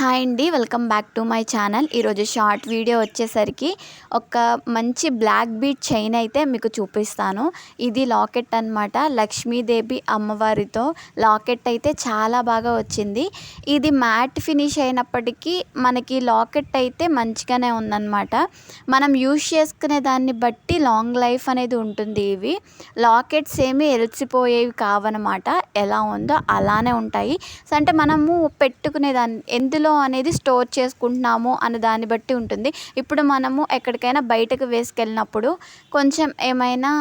Hi అండి, welcome back to my channel. ఈరోజు short video వచ్చేసరికి ఒక మంచి బ్లాక్ బీడ్ చైన్ అయితే మీకు చూపిస్తాను. ఇది లాకెట్ అన్నమాట. లక్ష్మీదేవి అమ్మవారితో లాకెట్ అయితే చాలా బాగా వచ్చింది. ఇది మ్యాట్ ఫినిష్ అయినప్పటికీ మనకి లాకెట్ అయితే మంచిగానే ఉందన్నమాట. మనం యూజ్ చేసుకునే దాన్ని బట్టి లాంగ్ లైఫ్ అనేది ఉంటుంది. ఇవి లాకెట్స్ ఏమీ ఎలిసిపోయేవి కావన్నమాట. ఎలా ఉందో అలానే ఉంటాయి. సో అంటే మనము పెట్టుకునే దాన్ని అనేది స్టోర్ చేసుకుంటున్నాము అన్న దాన్ని బట్టి ఉంటుంది. ఇప్పుడు మనము ఎక్కడికైనా బయటకు వేసుకెళ్ళినప్పుడు కొంచెం ఏమైనా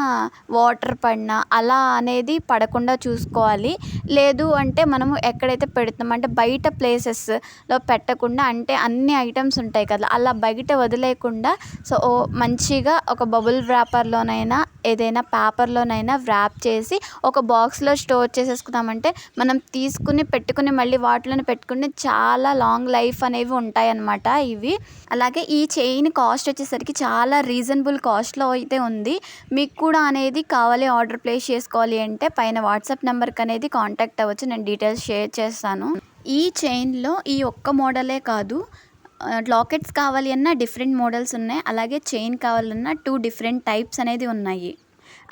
వాటర్ పడినా అలా అనేది పడకుండా చూసుకోవాలి. లేదు అంటే మనము ఎక్కడైతే పెడుతున్నామో అంటే బయట ప్లేసెస్లో పెట్టకుండా, అంటే అన్ని ఐటమ్స్ ఉంటాయి కదా, అలా బయట వదిలేయకుండా సో మంచిగా ఒక బబుల్ ర్యాపర్లోనైనా ఏదైనా పేపర్లోనైనా ర్యాప్ చేసి ఒక బాక్స్లో స్టోర్ చేసేసుకున్నామంటే మనం తీసుకుని పెట్టుకుని మళ్ళీ వాటిలోనే పెట్టుకుని చాలా లాంగ్ లైఫ్ అనేవి ఉంటాయన్నమాట ఇవి. అలాగే ఈ చైన్ కాస్ట్ వచ్చేసరికి చాలా రీజనబుల్ కాస్ట్లో అయితే ఉంది. మీకు కూడా అనేది కావాలి, ఆర్డర్ ప్లేస్ చేసుకోవాలి అంటే పైన వాట్సాప్ నెంబర్కి అనేది కాంటాక్ట్ అవ్వచ్చు. నేను డీటెయిల్స్ షేర్ చేస్తాను. ఈ చైన్లో ఈ ఒక్క మోడలే కాదు, లాకెట్స్ కావాలి అన్నా డిఫరెంట్ మోడల్స్ ఉన్నాయి. అలాగే చైన్ కావాలన్నా 2 డిఫరెంట్ టైప్స్ అనేది ఉన్నాయి.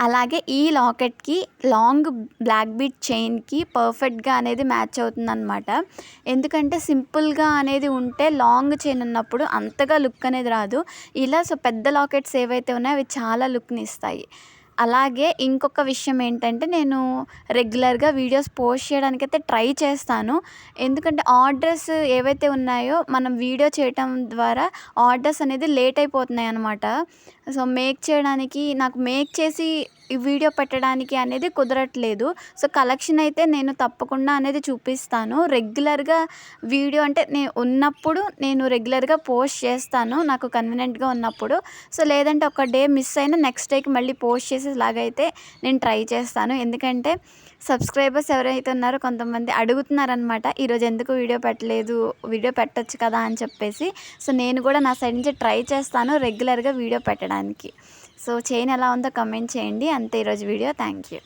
అలాగే ఈ లాకెట్కి లాంగ్ బ్లాక్ బీడ్ చైన్కి పర్ఫెక్ట్గా అనేది మ్యాచ్ అవుతుందన్నమాట. ఎందుకంటే సింపుల్గా అనేది ఉంటే లాంగ్ చైన్ ఉన్నప్పుడు అంతగా లుక్ అనేది రాదు. ఇలా సో పెద్ద లాకెట్స్ ఏవైతే ఉన్నాయో అవి చాలా లుక్ని ఇస్తాయి. అలాగే ఇంకొక విషయం ఏంటంటే, నేను రెగ్యులర్గా వీడియోస్ పోస్ట్ చేయడానికైతే ట్రై చేస్తాను. ఎందుకంటే ఆర్డర్స్ ఏవైతే ఉన్నాయో మనం వీడియో చేయటం ద్వారా ఆర్డర్స్ అనేది లేట్ అయిపోతున్నాయి అన్నమాట. సో నాకు మేక్ చేసి ఈ వీడియో పెట్టడానికి అనేది కుదరట్లేదు. సో కలెక్షన్ అయితే నేను తప్పకుండా అనేది చూపిస్తాను. రెగ్యులర్గా వీడియో అంటే నేను రెగ్యులర్గా పోస్ట్ చేస్తాను, నాకు కన్వీనియంట్గా ఉన్నప్పుడు. సో లేదంటే ఒక డే మిస్ అయినా నెక్స్ట్ డేకి మళ్ళీ పోస్ట్ చేసేలాగైతే నేను ట్రై చేస్తాను. ఎందుకంటే సబ్స్క్రైబర్స్ ఎవరైతే ఉన్నారో కొంతమంది అడుగుతున్నారనమాట, ఈరోజు ఎందుకు వీడియో పెట్టలేదు, వీడియో పెట్టచ్చు కదా అని చెప్పేసి. సో నేను కూడా నా సైడ్ నుంచి ట్రై చేస్తాను రెగ్యులర్గా వీడియో పెట్టడానికి. సో చైన్ ఎలా ఉందో కమెంట్ చేయండి. అంతే ఈరోజు వీడియో. Thank you.